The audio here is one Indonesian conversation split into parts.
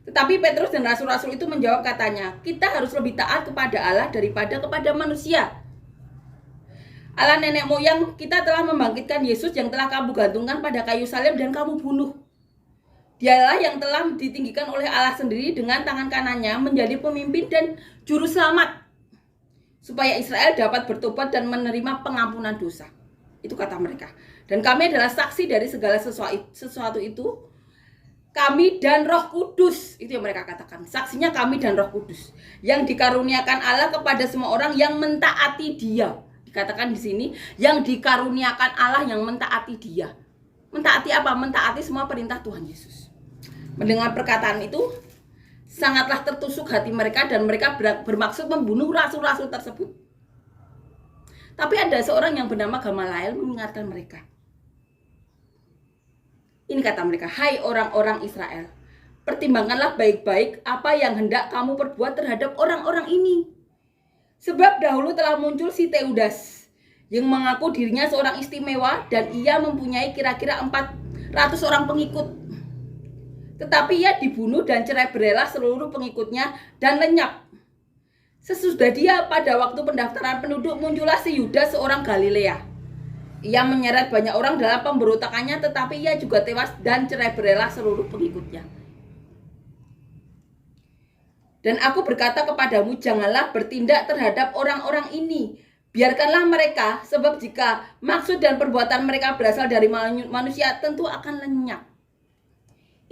Tetapi Petrus dan rasul-rasul itu menjawab katanya, kita harus lebih taat kepada Allah daripada kepada manusia. Allah nenek moyang kita telah membangkitkan Yesus yang telah kamu gantungkan pada kayu salib dan kamu bunuh. Dialah yang telah ditinggikan oleh Allah sendiri dengan tangan kanannya menjadi pemimpin dan juru selamat, supaya Israel dapat bertobat dan menerima pengampunan dosa. Itu kata mereka. Dan kami adalah saksi dari segala sesuatu itu. Kami dan Roh Kudus, itu yang mereka katakan. Saksinya kami dan Roh Kudus yang dikaruniakan Allah kepada semua orang yang mentaati Dia. Dikatakan di sini, yang dikaruniakan Allah yang mentaati Dia. Mentaati apa? Mentaati semua perintah Tuhan Yesus. Mendengar perkataan itu, sangatlah tertusuk hati mereka dan mereka bermaksud membunuh rasul-rasul tersebut. Tapi ada seorang yang bernama Gamaliel mengingatkan mereka. Ini kata mereka, hai orang-orang Israel, pertimbangkanlah baik-baik apa yang hendak kamu perbuat terhadap orang-orang ini. Sebab dahulu telah muncul si Teudas yang mengaku dirinya seorang istimewa dan ia mempunyai kira-kira 400 orang pengikut. Tetapi ia dibunuh dan cerai-berailah seluruh pengikutnya dan lenyap. Sesudah dia pada waktu pendaftaran penduduk muncullah si Yudas seorang Galilea. Ia menyeret banyak orang dalam pemberontakannya, tetapi ia juga tewas dan cerai-berailah seluruh pengikutnya. Dan aku berkata kepadamu, janganlah bertindak terhadap orang-orang ini. Biarkanlah mereka, sebab jika maksud dan perbuatan mereka berasal dari manusia, tentu akan lenyap.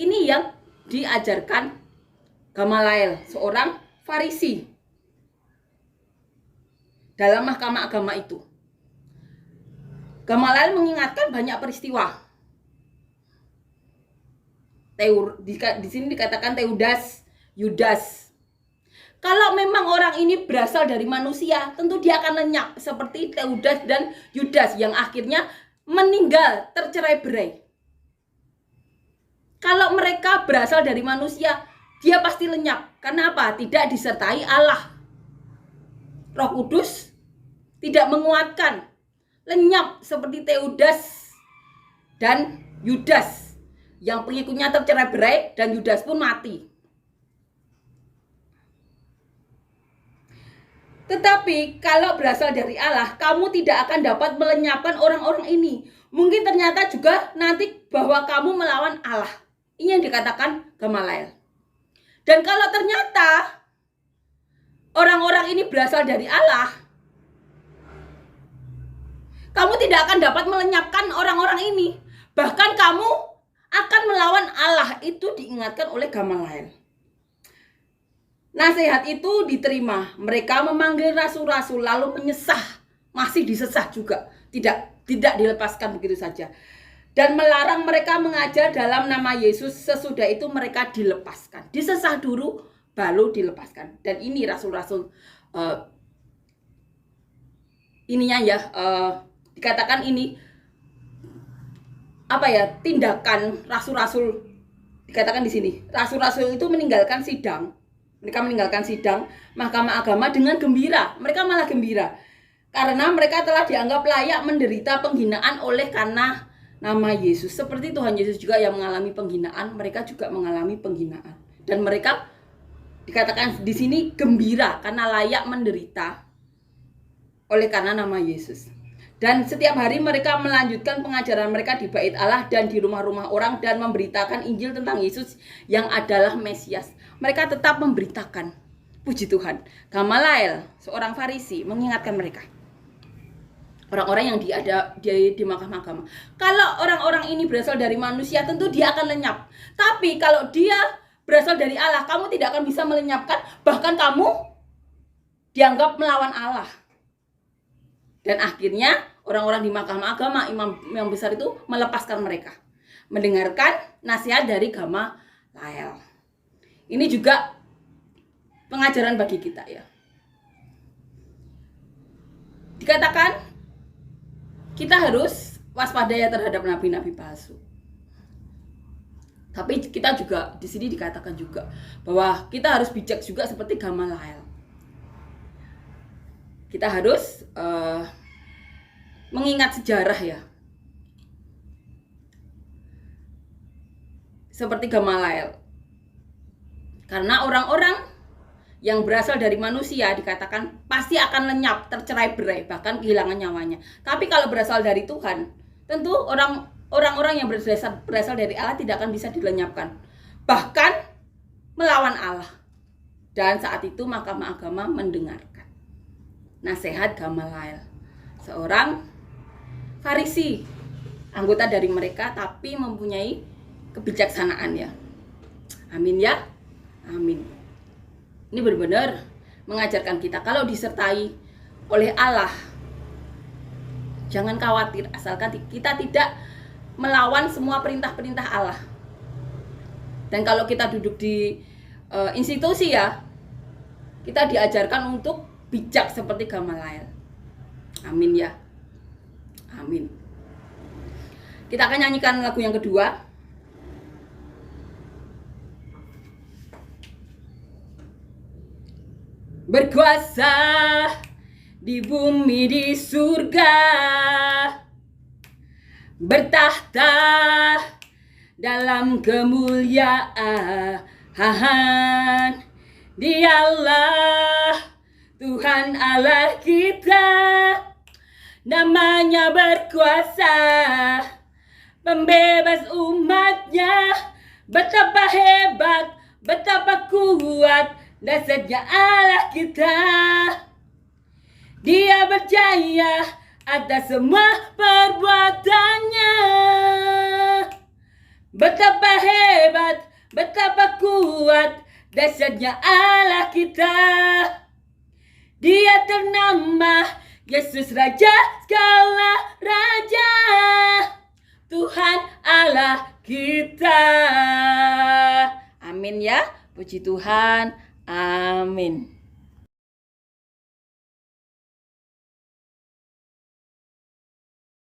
Ini yang diajarkan Gamaliel, seorang Farisi, dalam mahkamah agama itu. Gamaliel mengingatkan banyak peristiwa. Di sini dikatakan Teudas, Yudas. Kalau memang orang ini berasal dari manusia, tentu dia akan lenyap seperti Teudas dan Yudas yang akhirnya meninggal tercerai-berai. Kalau mereka berasal dari manusia, dia pasti lenyap. Karena apa? Tidak disertai Allah. Roh Kudus tidak menguatkan. Lenyap seperti Teudas dan Yudas yang pengikutnya tercerai-berai dan Yudas pun mati. Tetapi kalau berasal dari Allah, kamu tidak akan dapat melenyapkan orang-orang ini. Mungkin ternyata juga nanti bahwa kamu melawan Allah. Ini yang dikatakan Gamaliel. Dan kalau ternyata orang-orang ini berasal dari Allah, kamu tidak akan dapat melenyapkan orang-orang ini. Bahkan kamu akan melawan Allah. Itu diingatkan oleh Gamaliel. Nasihat itu diterima. Mereka memanggil rasul-rasul lalu menyesah. Masih disesah juga. Tidak dilepaskan begitu saja. Dan melarang mereka mengajar dalam nama Yesus. Sesudah itu mereka dilepaskan. Disesah dulu baru dilepaskan. Dan ini rasul-rasul dikatakan ini tindakan rasul-rasul. Dikatakan di sini rasul-rasul itu meninggalkan sidang. Mereka meninggalkan sidang mahkamah agama dengan gembira. Mereka malah gembira karena mereka telah dianggap layak menderita penghinaan oleh karena nama Yesus. Seperti Tuhan Yesus juga yang mengalami penghinaan, mereka juga mengalami penghinaan. Dan mereka dikatakan di sini gembira karena layak menderita oleh karena nama Yesus. Dan setiap hari mereka melanjutkan pengajaran mereka di bait Allah dan di rumah-rumah orang dan memberitakan Injil tentang Yesus yang adalah Mesias. Mereka tetap memberitakan. Puji Tuhan. Gamaliel, seorang Farisi, mengingatkan mereka. Orang-orang yang di mahkamah agama. Kalau orang-orang ini berasal dari manusia, tentu dia akan lenyap. Tapi kalau dia berasal dari Allah, kamu tidak akan bisa melenyapkan. Bahkan kamu dianggap melawan Allah. Dan akhirnya orang-orang di mahkamah agama, imam besar itu melepaskan mereka. Mendengarkan nasihat dari Gamaliel. Ini juga pengajaran bagi kita ya. Dikatakan kita harus waspada ya terhadap nabi-nabi palsu. Tapi kita juga di sini dikatakan juga bahwa kita harus bijak juga seperti Gamaliel. Kita harus mengingat sejarah ya. Seperti Gamaliel. Karena orang-orang yang berasal dari manusia dikatakan pasti akan lenyap, tercerai-berai, bahkan kehilangan nyawanya. Tapi kalau berasal dari Tuhan, tentu orang-orang yang berasal dari Allah tidak akan bisa dilenyapkan, bahkan melawan Allah. Dan saat itu Mahkamah Agama mendengarkan nasihat Gamaliel, seorang Farisi, anggota dari mereka, tapi mempunyai kebijaksanaan ya. Amin ya, amin. Ini benar-benar mengajarkan kita kalau disertai oleh Allah, jangan khawatir asalkan kita tidak melawan semua perintah-perintah Allah. Dan kalau kita duduk di institusi ya, kita diajarkan untuk bijak seperti Gamaliel. Amin ya, amin. Kita akan nyanyikan lagu yang kedua. Berkuasa di bumi di surga, bertahta dalam kemuliaan. Dialah Tuhan Allah kita, namanya berkuasa, pembebas umatnya. Betapa hebat, betapa kuat dasarnya Allah kita. Dia berjaya atas semua perbuatannya. Betapa hebat, betapa kuat dasarnya Allah kita. Dia ternama Yesus Raja segala raja, Tuhan Allah kita. Amin ya, puji Tuhan. Amin.